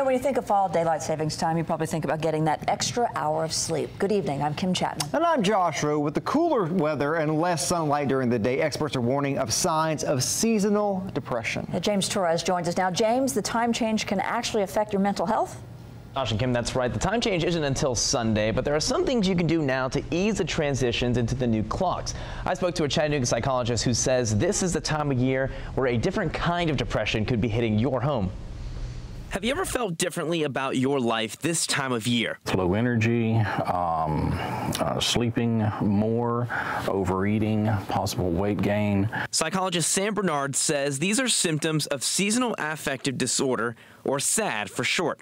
know, when you think of fall daylight savings time, you probably think about getting that extra hour of sleep. Good evening. I'm Kim Chapman. And I'm Josh Rowe. With the cooler weather and less sunlight during the day, experts are warning of signs of seasonal depression. James Torres joins us now. James, the time change can actually affect your mental health? Josh and Kim, that's right. The time change isn't until Sunday, but there are some things you can do now to ease the transitions into the new clocks. I spoke to a Chattanooga psychologist who says this is the time of year where a different kind of depression could be hitting your home. Have you ever felt differently about your life this time of year? Low energy, sleeping more, overeating, possible weight gain. Psychologist Sam Bernard says these are symptoms of seasonal affective disorder, or SAD for short.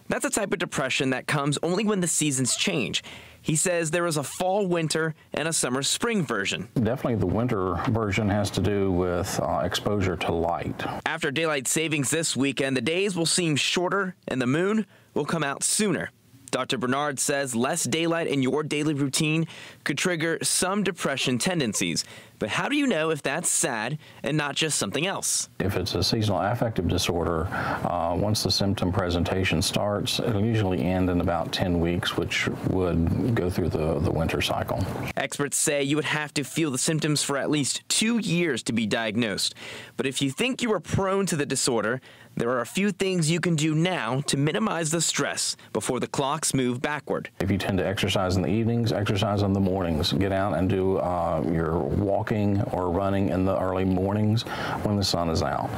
That's a type of depression that comes only when the seasons change. He says there is a fall, winter, and a summer, spring version. Definitely the winter version has to do with exposure to light. After daylight savings this weekend, the days will seem shorter and the moon will come out sooner. Dr. Bernard says less daylight in your daily routine could trigger some depression tendencies. But how do you know if that's SAD and not just something else? If it's a seasonal affective disorder, once the symptom presentation starts, it'll usually end in about 10 weeks, which would go through the winter cycle. Experts say you would have to feel the symptoms for at least 2 years to be diagnosed. But if you think you are prone to the disorder, there are a few things you can do now to minimize the stress before the clocks move backward. If you tend to exercise in the evenings, exercise in the mornings. Get out and do your walking or running in the early mornings when the sun is out.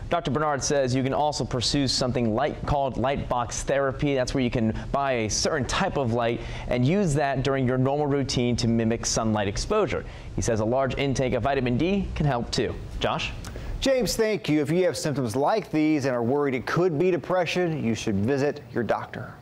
Dr. Bernard says you can also pursue something called light box therapy. That's where you can buy a certain type of light and use that during your normal routine to mimic sunlight exposure. He says a large intake of vitamin D can help too. Josh? James, thank you. If you have symptoms like these and are worried it could be depression, you should visit your doctor.